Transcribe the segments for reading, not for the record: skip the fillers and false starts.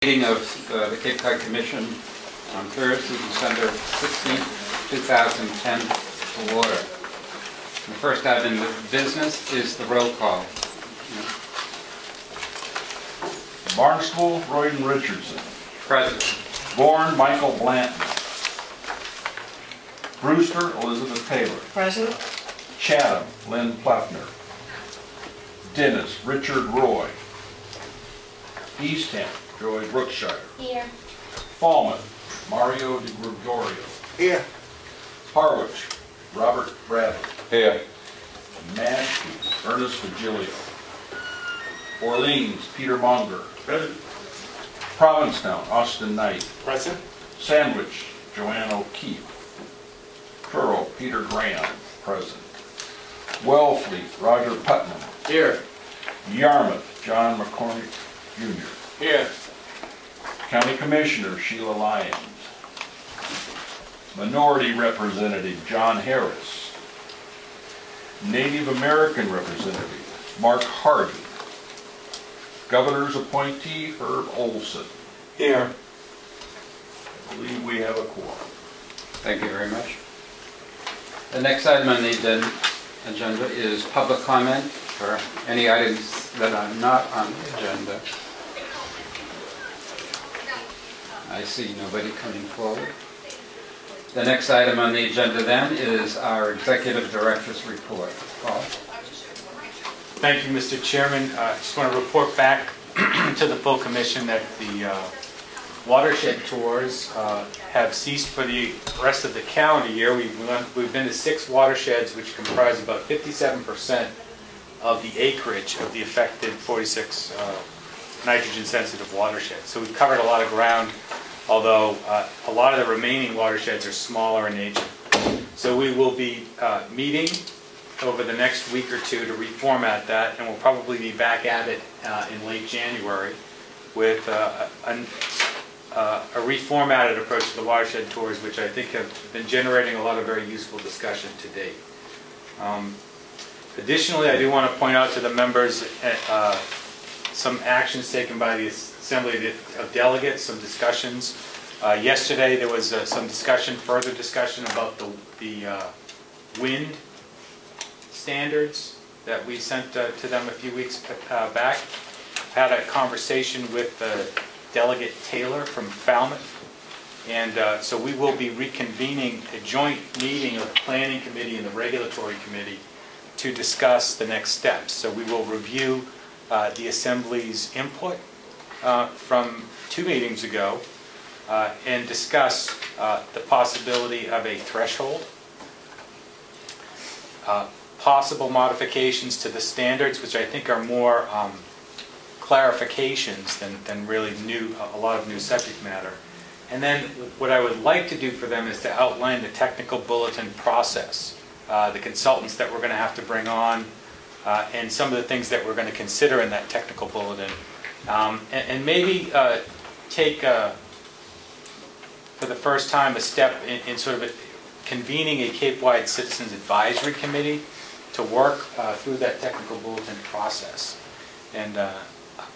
Meeting of the Cape Cod Commission on Thursday, December 16, 2010 to order. The first item of business is the roll call. Barnstable, Royden Richardson. Present. Bourne, Michael Blanton. Brewster, Elizabeth Taylor. Present. Chatham, Lynn Pluffner. Dennis, Richard Roy. Eastham, Joy Brookshire. Here. Falmouth, Mario de Gregorio. Here. Harwich, Robert Bradley. Here. Mashpee, Ernest Vigilio. Orleans, Peter Monger. Present. Provincetown, Austin Knight. Present. Sandwich, Joanne O'Keefe. Truro, Peter Graham. Present. Wellfleet, Roger Putnam. Here. Yarmouth, John McCormick Jr. Here. County Commissioner, Sheila Lyons. Minority Representative, John Harris. Native American Representative, Mark Hardy. Governor's appointee, Herb Olson. Here. I believe we have a quorum. Thank you very much. The next item on the agenda is public comment for any items that are not on the agenda. I see nobody coming forward. The next item on the agenda then is our Executive Director's report. Paul? Thank you, Mr. Chairman. I just want to report back to the full commission that the watershed tours have ceased for the rest of the calendar year. We've been to 6 watersheds, which comprise about 57% of the acreage of the affected 46 nitrogen-sensitive watersheds. So we've covered a lot of ground, although a lot of the remaining watersheds are smaller in nature. So we will be meeting over the next week or two to reformat that, and we'll probably be back at it in late January with a reformatted approach to the watershed tours, which I think have been generating a lot of very useful discussion to date. Additionally, I do want to point out to the members some actions taken by the Assembly of Delegates, some discussions. Yesterday there was some further discussion about the wind standards that we sent to them a few weeks back. Had a conversation with Delegate Taylor from Falmouth, and so we will be reconvening a joint meeting of the Planning Committee and the Regulatory Committee to discuss the next steps. So we will review the Assembly's input from 2 meetings ago and discuss the possibility of a threshold, possible modifications to the standards, which I think are more clarifications than really a lot of new subject matter. And then what I would like to do for them is to outline the technical bulletin process, the consultants that we're going to have to bring on, and some of the things that we're going to consider in that technical bulletin. And maybe take, for the first time, a step in sort of convening a Cape-wide Citizens Advisory Committee to work through that technical bulletin process. And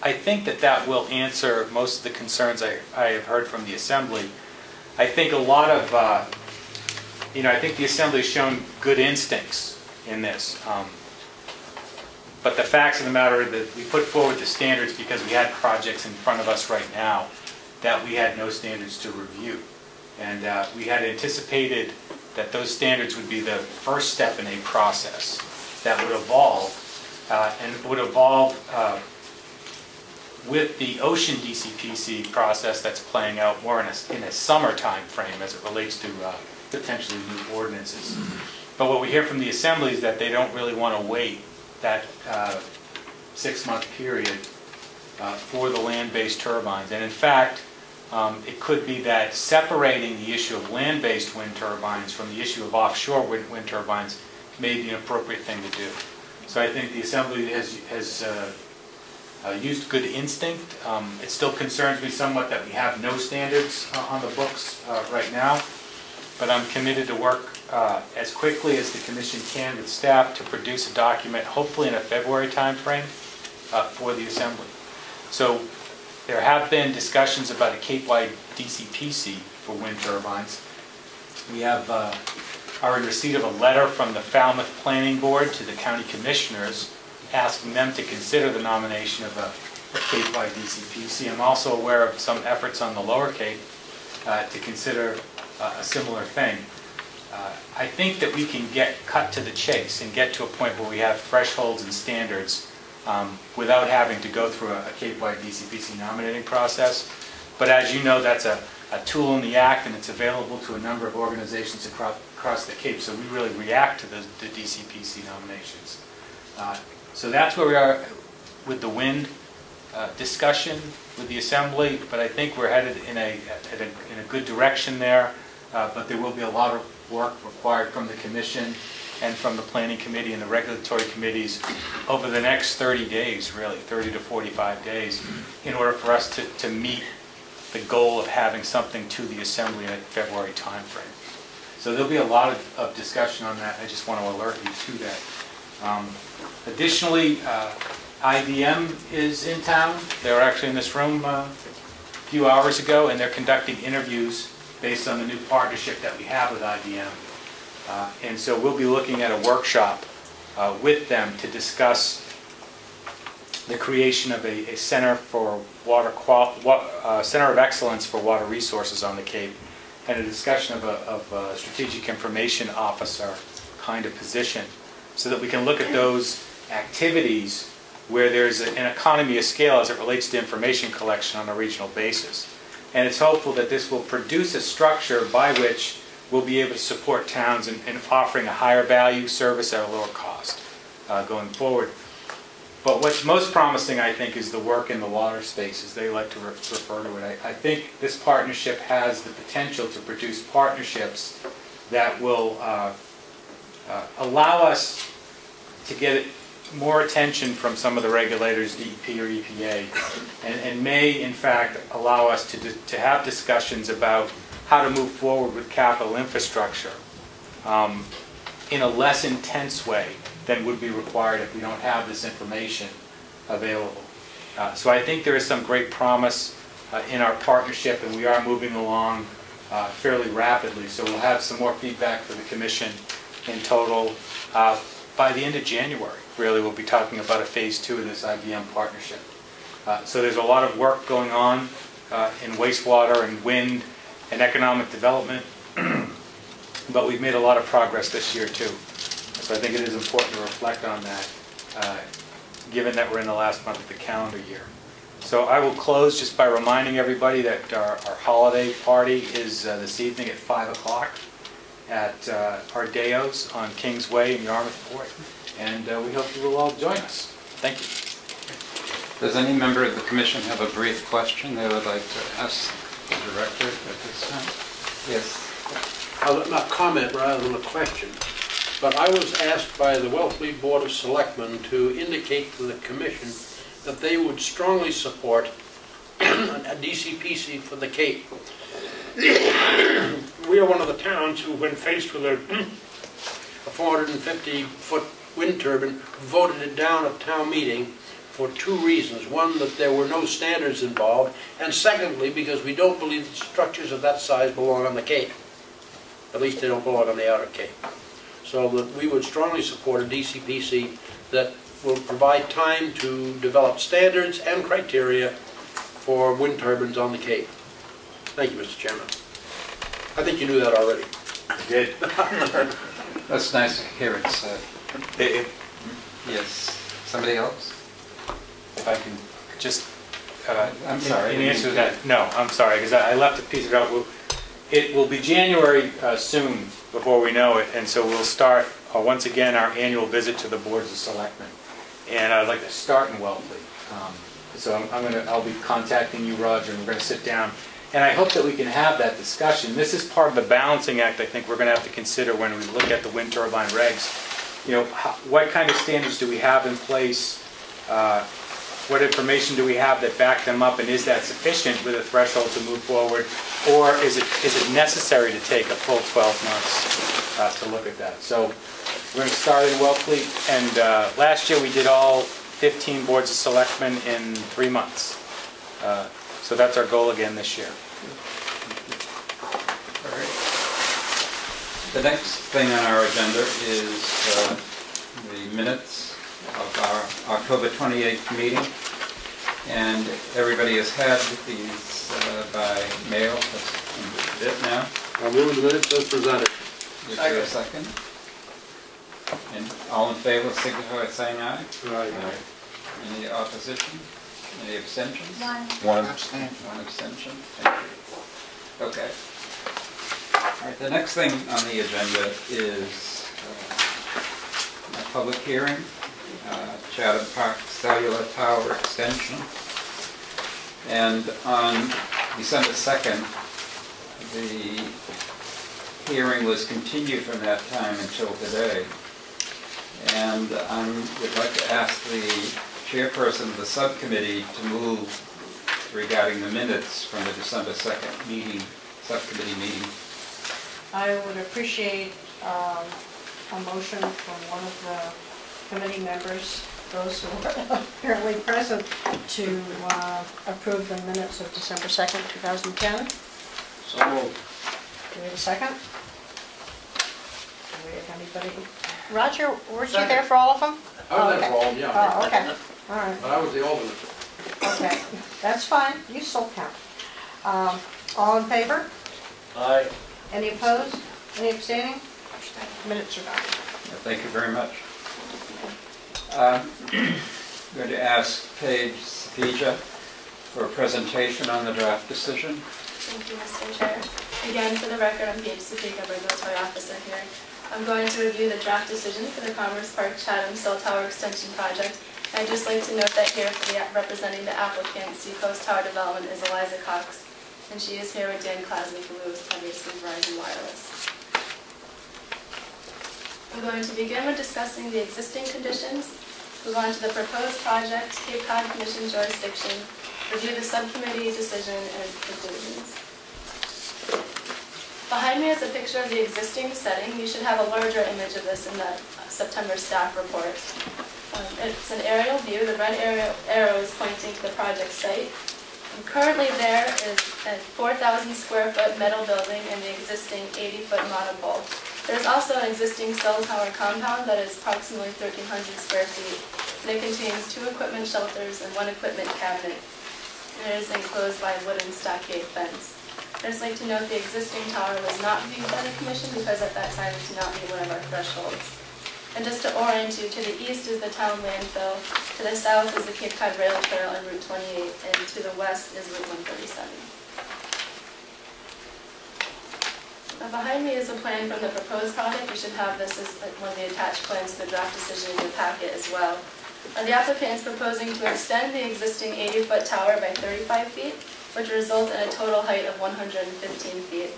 I think that will answer most of the concerns I have heard from the Assembly. I think a lot of, I think the Assembly has shown good instincts in this. But the facts of the matter are that we put forward the standards because we had projects in front of us right now that we had no standards to review. And we had anticipated that those standards would be the first step in a process that would evolve, and would evolve with the ocean DCPC process that's playing out more in a summer time frame as it relates to potentially new ordinances. But what we hear from the Assembly is that they don't really want to wait that 6-month period for the land-based turbines. And in fact, it could be that separating the issue of land-based wind turbines from the issue of offshore wind turbines may be an appropriate thing to do. So I think the Assembly has used good instinct. It still concerns me somewhat that we have no standards on the books right now, but I'm committed to work as quickly as the Commission can with staff to produce a document, hopefully in a February time frame, for the Assembly. So There have been discussions about a Cape-wide DCPC for wind turbines. We are in receipt of a letter from the Falmouth Planning Board to the county commissioners asking them to consider the nomination of a Cape-wide DCPC. I'm also aware of some efforts on the Lower Cape to consider a similar thing. I think that we can get cut to the chase and get to a point where we have thresholds and standards without having to go through a Cape-wide DCPC nominating process. But as you know, that's a tool in the act, and it's available to a number of organizations across the Cape, so we really react to the DCPC nominations. So that's where we are with the wind discussion with the Assembly, but I think we're headed in a good direction there, but there will be a lot of work required from the Commission and from the Planning Committee and the regulatory committees over the next 30 days, really, 30 to 45 days, in order for us to meet the goal of having something to the Assembly in a February timeframe. So there'll be a lot of discussion on that. I just want to alert you to that. Additionally, IBM is in town. They were actually in this room a few hours ago, and they're conducting interviews based on the new partnership that we have with IBM. And so we'll be looking at a workshop with them to discuss the creation of a center for center of excellence for water resources on the Cape, and a discussion of a strategic information officer kind of position, so that we can look at those activities where there's an economy of scale as it relates to information collection on a regional basis. And it's hopeful that this will produce a structure by which we'll be able to support towns in offering a higher value service at a lower cost going forward. But what's most promising, I think, is the work in the water space, as they like to refer to it. I think this partnership has the potential to produce partnerships that will allow us to get more attention from some of the regulators, DEP or EPA, and may, in fact, allow us to have discussions about how to move forward with capital infrastructure in a less intense way than would be required if we don't have this information available. So I think there is some great promise in our partnership, and we are moving along fairly rapidly. So we'll have some more feedback for the Commission in total by the end of January. Really, we'll be talking about a phase 2 of this IBM partnership. So there's a lot of work going on in wastewater and wind and economic development, but we've made a lot of progress this year too. So I think it is important to reflect on that, given that we're in the last month of the calendar year. So I will close just by reminding everybody that our holiday party is this evening at 5 o'clock at Ardeo's on Kingsway in Yarmouthport, and we hope you will all join us. Thank you. Does any member of the Commission have a brief question they would like to ask the Director at this time? Yes. Not comment rather than a question, but I was asked by the Wellfleet Board of Selectmen to indicate to the Commission that they would strongly support a DCPC for the Cape. We are one of the towns who, when faced with a 450-foot wind turbine, voted it down at town meeting for two reasons. One, that there were no standards involved, and secondly, because we don't believe that structures of that size belong on the Cape. At least they don't belong on the Outer Cape. So that we would strongly support a DCPC that will provide time to develop standards and criteria for wind turbines on the Cape. Thank you, Mr. Chairman. I think you knew that already. I did. That's nice to hear it said. Yes. Somebody else? If I can just, I'm sorry. in answer to that, no, I'm sorry, because I left a piece of it. It will be January soon before we know it, and so we'll start once again our annual visit to the boards of selectmen. And I'd like to start in Wellfleet. So I'll be contacting you, Roger, and we're going to sit down. And I hope that we can have that discussion. This is part of the balancing act I think we're going to have to consider when we look at the wind turbine regs. You know, what kind of standards do we have in place? What information do we have that back them up, and is that sufficient with a threshold to move forward? Or is it necessary to take a full 12 months to look at that? So we're going to start in Wellfleet, and last year we did all 15 boards of selectmen in 3 months. So that's our goal again this year. All right. The next thing on our agenda is the minutes of our October 28th meeting. And everybody has had these by mail. That's it now. I'll move the minutes as presented. Is there a second? And all in favor, signify by saying aye. Aye. Any opposition? Any abstentions? One. One abstention. Thank you. Okay. All right, the next thing on the agenda is a public hearing, Chatham Park Cellular Tower Extension. And on December 2nd, the hearing was continued from that time until today. And I would like to ask the chairperson of the subcommittee to move regarding the minutes from the December 2nd meeting, subcommittee meeting. I would appreciate a motion from one of the committee members, those who are apparently present, to approve the minutes of December 2nd, 2010. So moved. Do we have a second? Do we have anybody? Roger, weren't you there for all of them? I was there for all, yeah. Oh, okay, all right, But I was the alternate. okay, that's fine, you still count. All in favor? Aye. Any opposed? Any abstaining? Minutes are done. Thank you very much. I'm going to ask Paige Sapija for a presentation on the draft decision. Thank you, Mr. Chair. Again, for the record, I'm Paige Sapija, Regulatory Officer here. I'm going to review the draft decision for the Commerce Park Chatham Cell Tower Extension Project. I'd just like to note that here for representing the applicant, Seacoast Tower Development, is Eliza Cox, and she is here with Dan Klasnick, who is obviously Verizon Wireless. I'm going to begin with discussing the existing conditions, move on to the proposed project, Cape Cod Commission jurisdiction, review the subcommittee decision, and conclusions. Behind me is a picture of the existing setting. You should have a larger image of this in the September staff report. It's an aerial view. The red arrow is pointing to the project site. And currently there is a 4,000 square foot metal building and the existing 80-foot monopole. There's also an existing cell tower compound that is approximately 1,300 square feet. And it contains 2 equipment shelters and 1 equipment cabinet. And it is enclosed by a wooden stockade fence. I'd just like to note the existing tower was not viewed by the Commission because at that time it did not meet one of our thresholds. And just to orient you, to the east is the town landfill, to the south is the Cape Cod Rail Trail and Route 28, and to the west is Route 137. Now behind me is a plan from the proposed project. You should have this as one of the attached plans to the draft decision in your packet as well. The applicant is proposing to extend the existing 80-foot tower by 35 feet, which will result in a total height of 115 feet.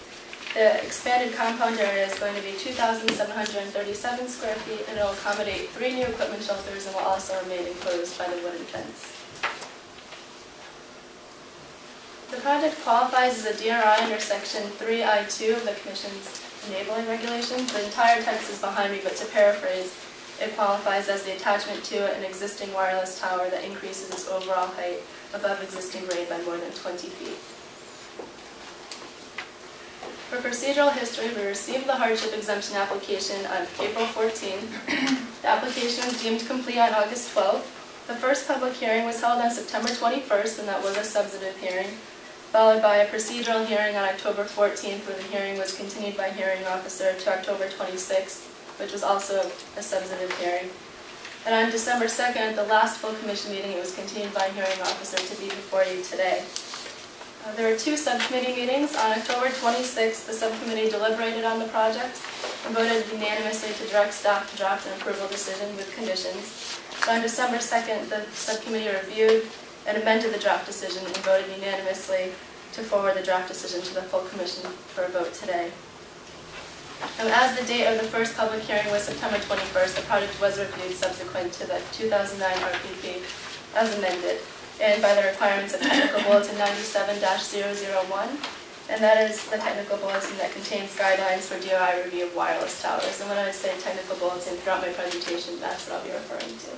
The expanded compound area is going to be 2,737 square feet, and it will accommodate 3 new equipment shelters and will also remain enclosed by the wooden fence. The project qualifies as a DRI under Section 3I2 of the Commission's enabling regulations. The entire text is behind me, but to paraphrase, it qualifies as the attachment to an existing wireless tower that increases its overall height above existing grade by more than 20 feet. For procedural history, we received the hardship exemption application on April 14. The application was deemed complete on August 12. The first public hearing was held on September 21st, and that was a substantive hearing, followed by a procedural hearing on October 14th, where the hearing was continued by hearing officer to October 26th, which was also a substantive hearing. And on December 2nd, the last full commission meeting, it was continued by hearing officer to be before you today. There were 2 subcommittee meetings. On October 26th, the subcommittee deliberated on the project and voted unanimously to direct staff to draft an approval decision with conditions. So on December 2nd, the subcommittee reviewed and amended the draft decision and voted unanimously to forward the draft decision to the full commission for a vote today. Now, as the date of the first public hearing was September 21st, the project was reviewed subsequent to the 2009 RPP as amended, and by the requirements of Technical Bulletin 97-001, and that is the technical bulletin that contains guidelines for DOI review of wireless towers. And when I say technical bulletin throughout my presentation, that's what I'll be referring to.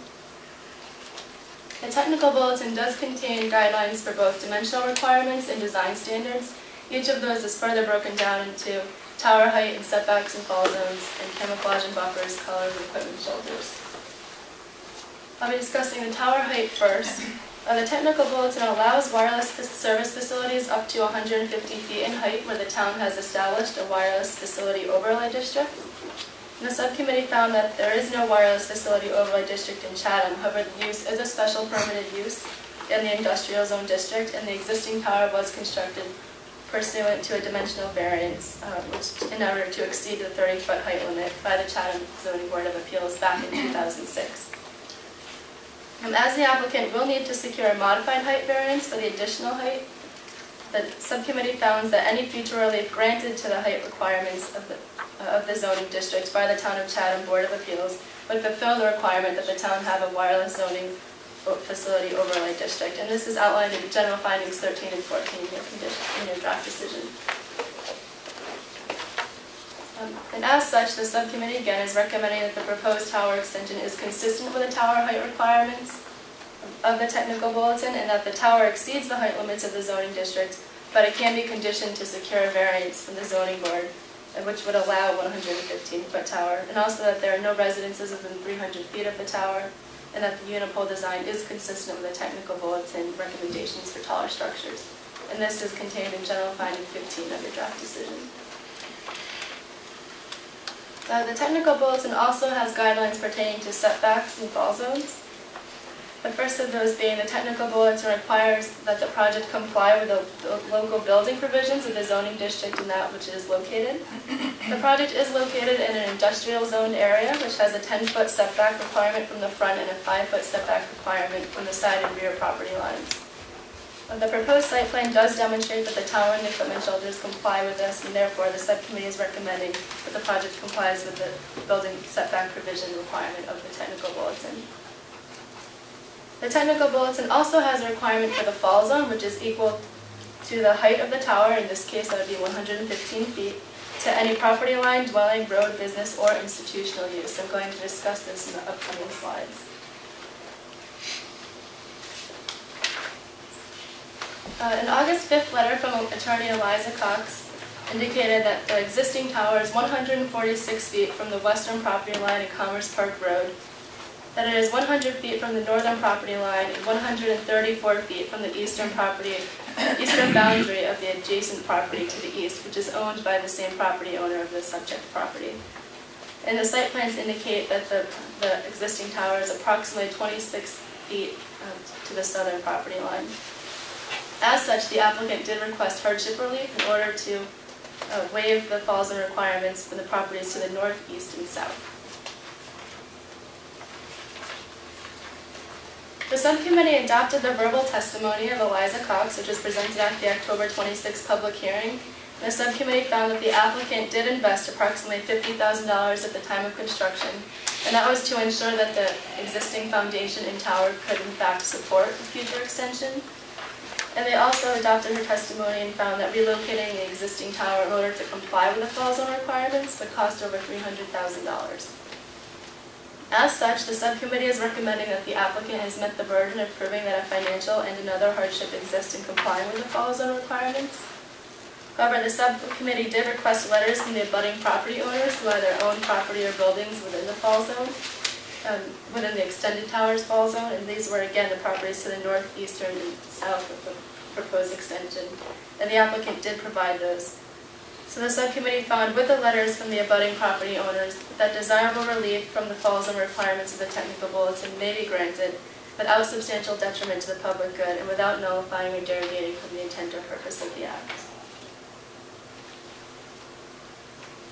The technical bulletin does contain guidelines for both dimensional requirements and design standards. Each of those is further broken down into tower height and setbacks and fall zones, and camouflage and buffers, colors, and equipment shelters. I'll be discussing the tower height first. The technical bulletin allows wireless service facilities up to 150 feet in height where the town has established a wireless facility overlay district. And the subcommittee found that there is no wireless facility overlay district in Chatham. However, the use is a special permitted use in the industrial zone district, and the existing tower was constructed pursuant to a dimensional variance, in order to exceed the 30-foot height limit by the Chatham Zoning Board of Appeals back in 2006. As the applicant will need to secure a modified height variance for the additional height, the subcommittee found that any future relief granted to the height requirements of the zoning district by the Town of Chatham Board of Appeals would fulfill the requirement that the town have a wireless zoning facility overlay district. And this is outlined in general findings 13 and 14 in your draft decision. And as such, the subcommittee again is recommending that the proposed tower extension is consistent with the tower height requirements of the technical bulletin, and that the tower exceeds the height limits of the zoning district, but it can be conditioned to secure a variance from the zoning board, which would allow a 115-foot tower, and also that there are no residences within 300 feet of the tower, and that the unipole design is consistent with the technical bulletin recommendations for taller structures. And this is contained in general finding 15 of your draft decision. The technical bulletin also has guidelines pertaining to setbacks and fall zones. The first of those being the technical bulletin requires that the project comply with the local building provisions of the zoning district in that which it is located. The project is located in an industrial zoned area which has a 10-foot setback requirement from the front and a 5-foot setback requirement from the side and rear property lines. The proposed site plan does demonstrate that the tower and equipment shelters comply with this, and therefore the subcommittee is recommending that the project complies with the building setback provision requirement of the technical bulletin. The technical bulletin also has a requirement for the fall zone, which is equal to the height of the tower, in this case that would be 115 feet, to any property line, dwelling, road, business, or institutional use. I'm going to discuss this in the upcoming slides. An August 5th letter from attorney Eliza Cox indicated that the existing tower is 146 feet from the western property line at Commerce Park Road, that it is 100 feet from the northern property line and 134 feet from the eastern boundary of the adjacent property to the east, which is owned by the same property owner of the subject property. And the site plans indicate that the existing tower is approximately 26 feet to the southern property line. As such, the applicant did request hardship relief in order to waive the fall zone requirements for the properties to the north, east, and south. The subcommittee adopted the verbal testimony of Eliza Cox, which was presented at the October 26th public hearing. The subcommittee found that the applicant did invest approximately $50,000 at the time of construction, and that was to ensure that the existing foundation and tower could in fact support the future extension. And they also adopted her testimony and found that relocating the existing tower in order to comply with the fall zone requirements would cost over $300,000. As such, the subcommittee is recommending that the applicant has met the burden of proving that a financial and another hardship exists in complying with the fall zone requirements. However, the subcommittee did request letters from the abutting property owners who either own property or buildings within the fall zone, within the extended tower's fall zone, and these were again the properties to the north, eastern, and south of the proposed extension, and the applicant did provide those. So the subcommittee found with the letters from the abutting property owners that desirable relief from the fall zone requirements of the technical bulletin may be granted without substantial detriment to the public good and without nullifying or derogating from the intent or purpose of the act.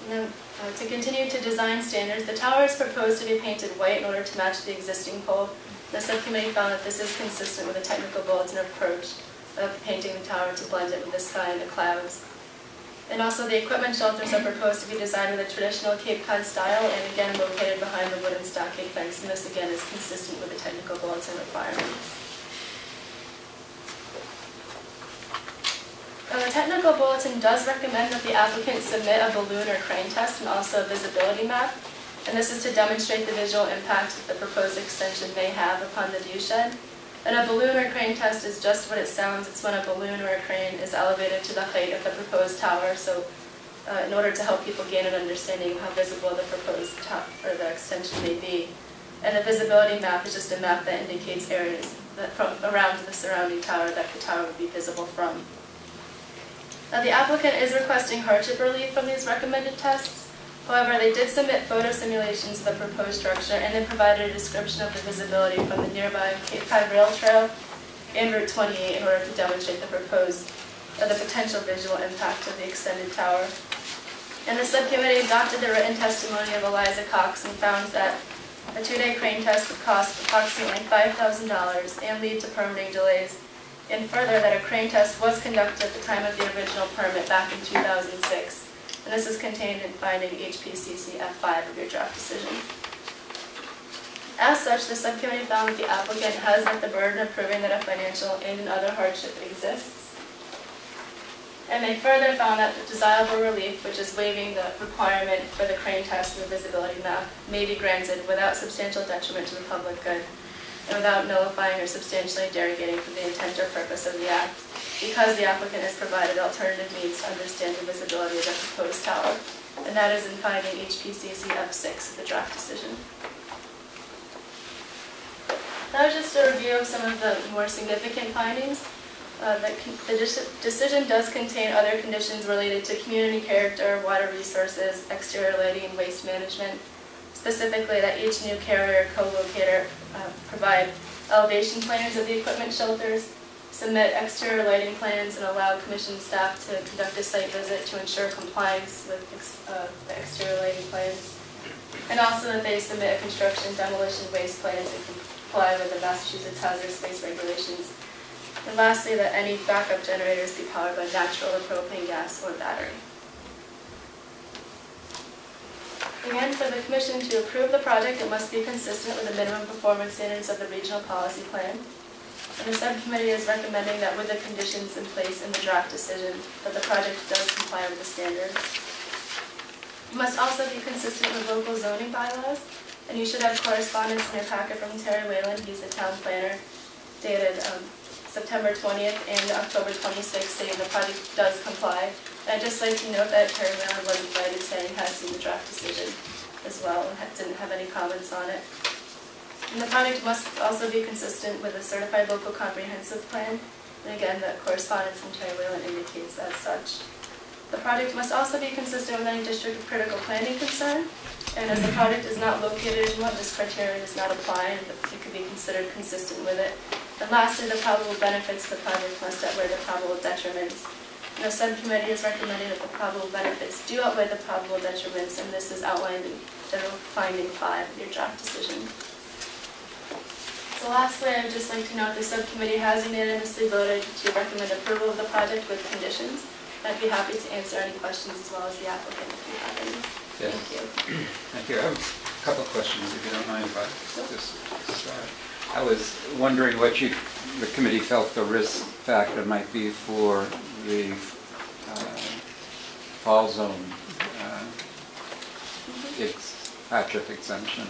And then, to continue to design standards, the tower is proposed to be painted white in order to match the existing pole. The subcommittee found that this is consistent with the technical bulletin approach of painting the tower to blend it with the sky and the clouds. And also the equipment shelters are proposed to be designed with a traditional Cape Cod style and again located behind the wooden stockade fence, and this again is consistent with the technical bulletin requirements. The technical bulletin does recommend that the applicant submit a balloon or crane test and also a visibility map, and this is to demonstrate the visual impact that the proposed extension may have upon the view shed. And a balloon or crane test is just what it sounds. It's when a balloon or a crane is elevated to the height of the proposed tower. So in order to help people gain an understanding of how visible the proposed tower or the extension may be. And the visibility map is just a map that indicates areas that from around the surrounding tower that the tower would be visible from. Now the applicant is requesting hardship relief from these recommended tests. However, they did submit photo simulations of the proposed structure and they provided a description of the visibility from the nearby Cape Cod Rail Trail and Route 28 in order to demonstrate the potential visual impact of the extended tower. And the subcommittee adopted the written testimony of Eliza Cox and found that a 2-day crane test would cost approximately $5,000 and lead to permitting delays. And further, that a crane test was conducted at the time of the original permit back in 2006. And this is contained in finding HPCC F5 of your draft decision. As such, the subcommittee found that the applicant has met the burden of proving that a financial and other hardship exists. And they further found that the desirable relief, which is waiving the requirement for the crane test and the visibility map, may be granted without substantial detriment to the public good and without nullifying or substantially derogating from the intent or purpose of the Act, because the applicant has provided alternative means to understand the visibility of the proposed tower, and that is in finding HPCC F6 of the draft decision. That was just a review of some of the more significant findings. The decision does contain other conditions related to community character, water resources, exterior lighting, and waste management. Specifically, that each new carrier co-locator provide elevation plans of the equipment shelters, submit exterior lighting plans, and allow commission staff to conduct a site visit to ensure compliance with the exterior lighting plans. And also that they submit a construction demolition waste plans and comply with the Massachusetts hazardous waste regulations. And lastly, that any backup generators be powered by natural or propane gas or battery. Again, for the Commission to approve the project, it must be consistent with the minimum performance standards of the Regional Policy Plan. And the subcommittee is recommending that with the conditions in place in the draft decision, that the project does comply with the standards. It must also be consistent with local zoning bylaws, and you should have correspondence in your packet from Terry Whalen, he's the town planner, dated September 20th and October 26th, saying the project does comply. And I'd just like to note that Terry Whalen was invited today and has seen the draft decision as well and didn't have any comments on it. And the project must also be consistent with a certified local comprehensive plan. And again, the correspondence from Terry Whalen indicates as such. The project must also be consistent with any district of critical planning concern. And as the project is not located in one, this criterion does not apply, and it could be considered consistent with it. And lastly, the probable benefits of the project must outweigh the probable detriments. And the subcommittee is recommending that the probable benefits do outweigh the probable detriments, and this is outlined in general finding 5 of your draft decision. So lastly, I would just like to note the subcommittee has unanimously voted to recommend approval of the project with conditions. I'd be happy to answer any questions as well as the applicant if you have any. Yes. Thank you. Thank you. I have a couple of questions, if you don't mind, if I just start. I was wondering what the committee felt the risk factor might be for the fall zone hardship exemption.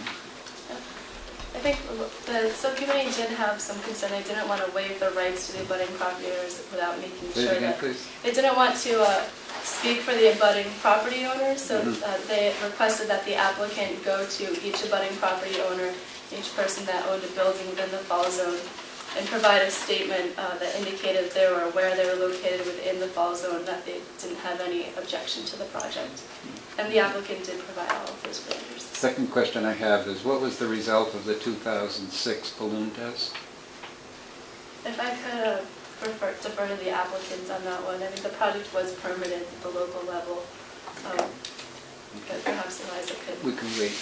I think the subcommittee did have some concern. They didn't want to waive the rights to the abutting property owners without making Say sure it again, that please. they didn't want to speak for the abutting property owners. So they requested that the applicant go to each abutting property owner, each person that owned a building within the fall zone, and provide a statement that indicated they were aware they were located within the fall zone, that they didn't have any objection to the project. And the applicant did provide all of those waivers. Second question I have is, what was the result of the 2006 balloon test? If I could defer to the applicant on that one. I think the project was permitted at the local level, but perhaps Eliza could. We can wait.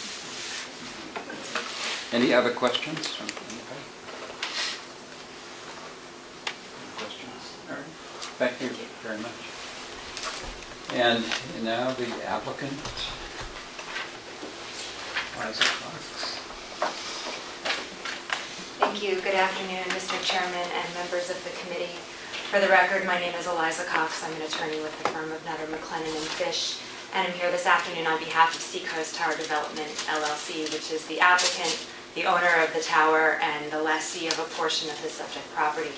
Any other questions from anybody? Questions? All right. Thank you very much. And now the applicant, Eliza Cox. Thank you. Good afternoon, Mr. Chairman and members of the committee. For the record, my name is Eliza Cox. I'm an attorney with the firm of Nutter, McLennan & Fish, and I'm here this afternoon on behalf of Seacoast Tower Development, LLC, which is the applicant, the owner of the tower and the lessee of a portion of the subject property.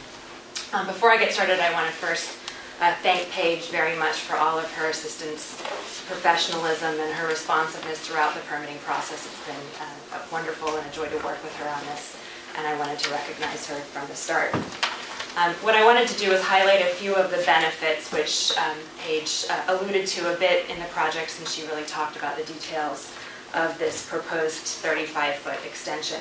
Before I get started, I want to first thank Paige very much for all of her assistance, professionalism, and her responsiveness throughout the permitting process. It's been wonderful and a joy to work with her on this, and I wanted to recognize her from the start. What I wanted to do is highlight a few of the benefits, which Paige alluded to a bit in the project, since she really talked about the details of this proposed 35-foot extension.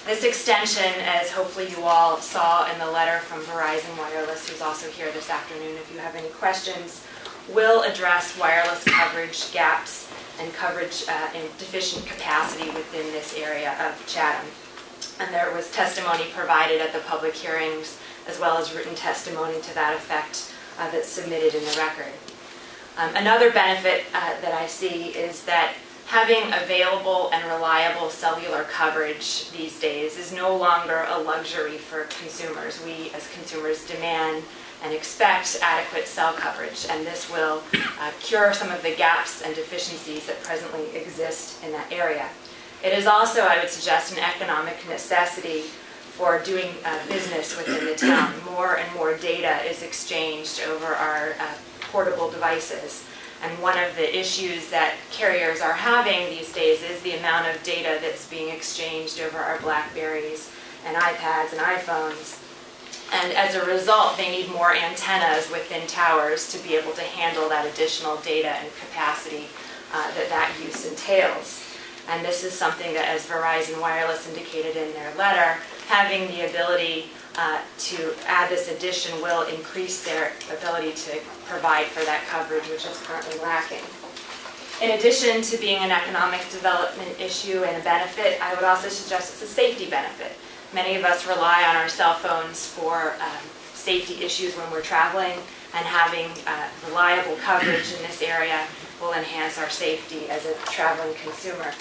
This extension, as hopefully you all saw in the letter from Verizon Wireless, who's also here this afternoon if you have any questions, will address wireless coverage gaps and coverage in deficient capacity within this area of Chatham. And there was testimony provided at the public hearings, as well as written testimony to that effect that's submitted in the record. Another benefit that I see is that having available and reliable cellular coverage these days is no longer a luxury for consumers. We, as consumers, demand and expect adequate cell coverage, and this will cure some of the gaps and deficiencies that presently exist in that area. It is also, I would suggest, an economic necessity for doing business within the town. More and more data is exchanged over our portable devices. And one of the issues that carriers are having these days is the amount of data that's being exchanged over our BlackBerries and iPads and iPhones. And as a result, they need more antennas within towers to be able to handle that additional data and capacity that use entails. And this is something that, as Verizon Wireless indicated in their letter, having the ability to add this addition will increase their ability to provide for that coverage, which is currently lacking. In addition to being an economic development issue and a benefit, I would also suggest it's a safety benefit. Many of us rely on our cell phones for safety issues when we're traveling, and having reliable coverage in this area will enhance our safety as a traveling consumer.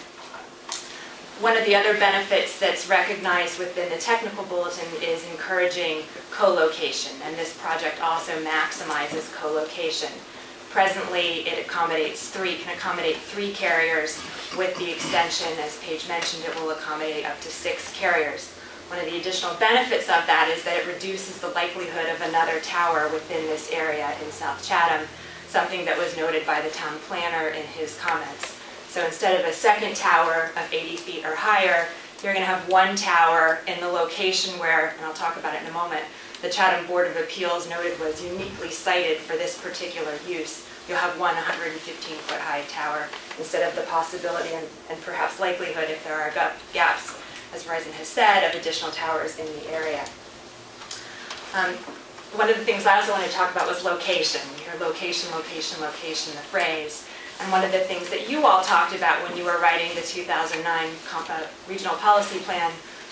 One of the other benefits that's recognized within the technical bulletin is encouraging co-location, and this project also maximizes co-location. Presently, it can accommodate 3 carriers. With the extension, as Paige mentioned, it will accommodate up to 6 carriers. One of the additional benefits of that is that it reduces the likelihood of another tower within this area in South Chatham, something that was noted by the town planner in his comments. So instead of a second tower of 80 feet or higher, you're going to have one tower in the location where, and I'll talk about it in a moment, the Chatham Board of Appeals noted was uniquely sited for this particular use. You'll have one 115-foot high tower instead of the possibility and perhaps likelihood, if there are gaps, as Verizon has said, of additional towers in the area. One of the things I also wanted to talk about was location. You hear location, location, location, the phrase. And one of the things that you all talked about when you were writing the 2009 regional policy plan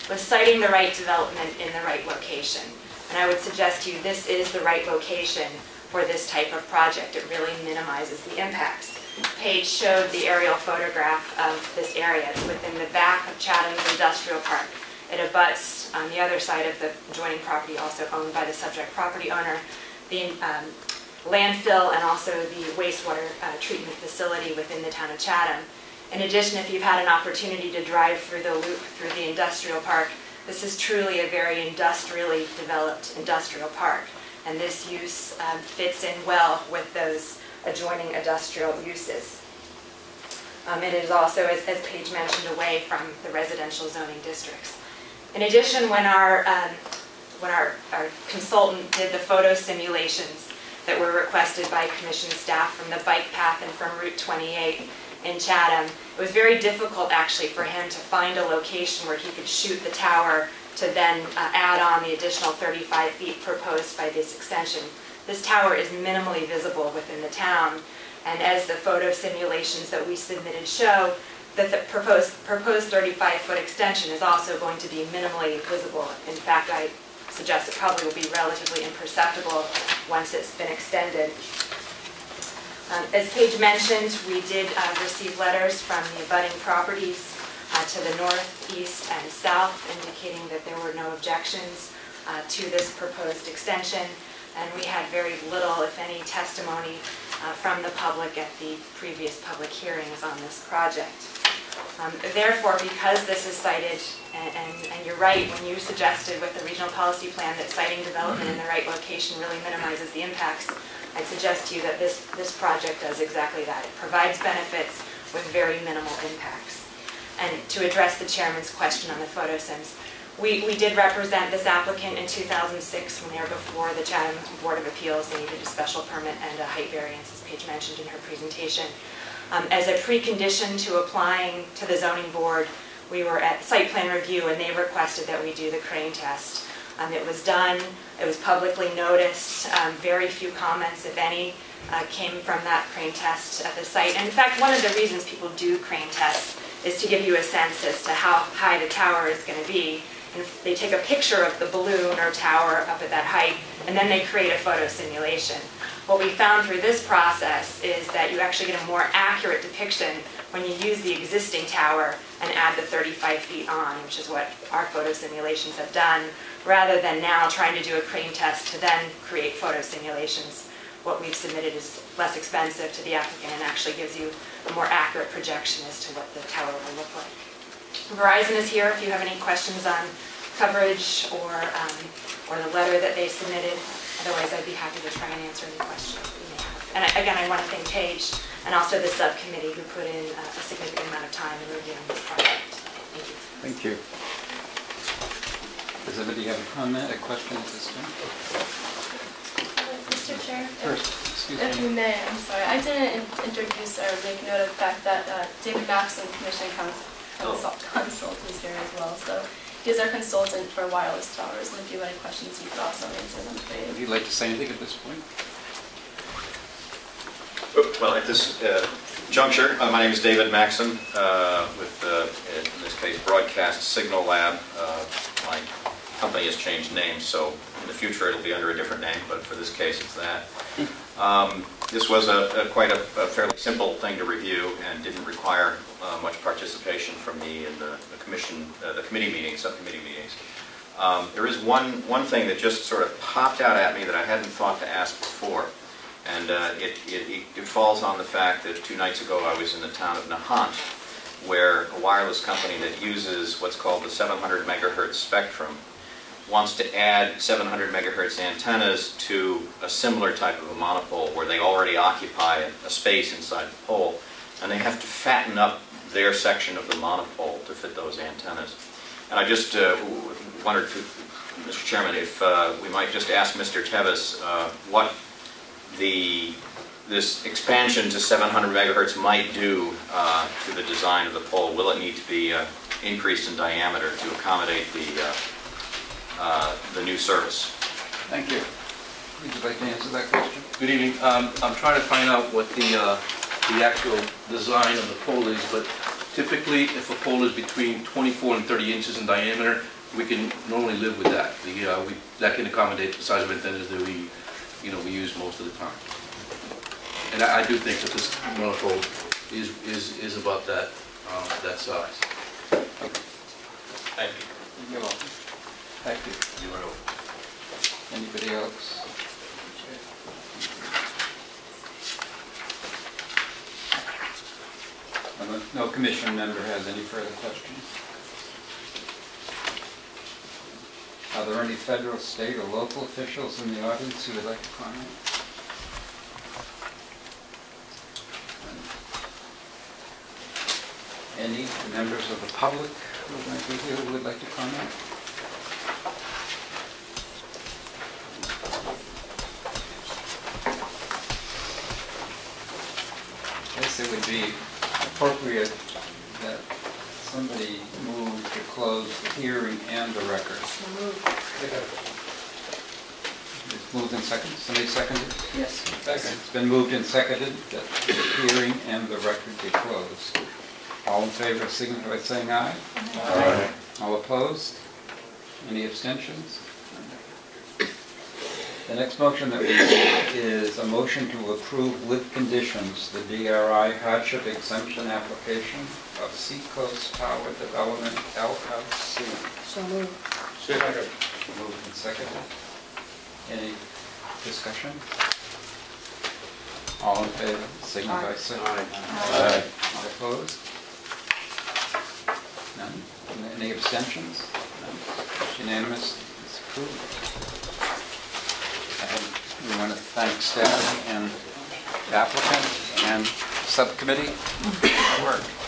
was citing the right development in the right location. And I would suggest to you this is the right location for this type of project. It really minimizes the impacts. Paige showed the aerial photograph of this area. It's within the back of Chatham's Industrial Park. It abuts on the other side of the adjoining property, also owned by the subject property owner, the landfill and also the wastewater treatment facility within the town of Chatham. In addition, if you've had an opportunity to drive through the loop through the industrial park, this is truly a very industrially developed industrial park. And this use fits in well with those adjoining industrial uses. It is also, as Paige mentioned, away from the residential zoning districts. In addition, when our consultant did the photo simulations that were requested by commission staff from the bike path and from Route 28 in Chatham, it was very difficult actually for him to find a location where he could shoot the tower to then add on the additional 35 feet proposed by this extension. This tower is minimally visible within the town, and as the photo simulations that we submitted show, that the proposed 35-foot extension is also going to be minimally visible. In fact, I suggest it probably will be relatively imperceptible once it's been extended. As Paige mentioned, we did receive letters from the abutting properties to the north, east, and south, indicating that there were no objections to this proposed extension, and we had very little, if any, testimony from the public at the previous public hearings on this project. Therefore, because this is cited, and you're right, when you suggested with the regional policy plan that siting development in the right location really minimizes the impacts, I'd suggest to you that this project does exactly that. It provides benefits with very minimal impacts. And to address the chairman's question on the photosims, we did represent this applicant in 2006 when they were before the Chatham Board of Appeals. They needed a special permit and a height variance, as Paige mentioned in her presentation. As a precondition to applying to the zoning board, we were at site plan review and they requested that we do the crane test. It was done, it was publicly noticed, very few comments, if any, came from that crane test at the site. And in fact, one of the reasons people do crane tests is to give you a sense as to how high the tower is going to be. And they take a picture of the balloon or tower up at that height, and then they create a photo simulation. What we found through this process is that you actually get a more accurate depiction when you use the existing tower and add the 35 feet on, which is what our photo simulations have done, rather than now trying to do a crane test to then create photo simulations. What we've submitted is less expensive to the applicant and actually gives you a more accurate projection as to what the tower will look like. Verizon is here if you have any questions on coverage or the letter that they submitted. Otherwise, I'd be happy to try and answer any questions that you may have. And again, I want to thank Paige and also the subcommittee who put in a significant amount of time in reviewing this project. Thank you. Thank you. Does anybody have a comment, a question at this time? Mr. Chair? First, excuse If me. you may, I'm sorry. I didn't introduce or make note of the fact that David Maxson, Commission Consult, is here as well. So he's our consultant for wireless towers, and if you have any questions, you could also answer them for Would you. you like to say anything at this point? Well, at this juncture, my name is David Maxson with, in this case, Broadcast Signal Lab. My company has changed names, so in the future it'll be under a different name, but for this case it's that. This was quite a fairly simple thing to review and didn't require much participation from me in the committee meetings, subcommittee meetings. There is one thing that just sort of popped out at me that I hadn't thought to ask before. And it falls on the fact that 2 nights ago I was in the town of Nahant, where a wireless company that uses what's called the 700 megahertz spectrum wants to add 700 megahertz antennas to a similar type of a monopole where they already occupy a space inside the pole, and they have to fatten up their section of the monopole to fit those antennas. And I just wondered, Mr. Chairman, if we might just ask Mr. Tevis what this expansion to 700 megahertz might do to the design of the pole. Will it need to be increased in diameter to accommodate the new service? Thank you. Would you like to answer that question? Good evening. I'm trying to find out what the actual design of the pole is, but typically if a pole is between 24 and 30 inches in diameter, we can normally live with that. That can accommodate the size of antennas that we use most of the time. And I do think that this monopole is about that size. Thank you. You're welcome. Thank you. You are welcome. Anybody else? No commission member has any further questions. Are there any federal, state, or local officials in the audience who would like to comment? Any members of the public who might be here who would like to comment? I guess it would be appropriate that somebody move to close the hearing and the record. It's moved and seconded. Somebody seconded? Yes. Second. It's been moved and seconded that the hearing and the record be closed. All in favor signify by saying aye. Aye. All opposed? Any abstentions? The next motion that we need is a motion to approve with conditions the DRI hardship exemption application of Seacoast Tower Development LLC. So moved. Second. Moved and seconded. Any discussion? All in favor, signify by saying aye. Aye. All opposed? None? Any abstentions? None? It's unanimous. It's approved. And we want to thank staff and applicant and subcommittee for work.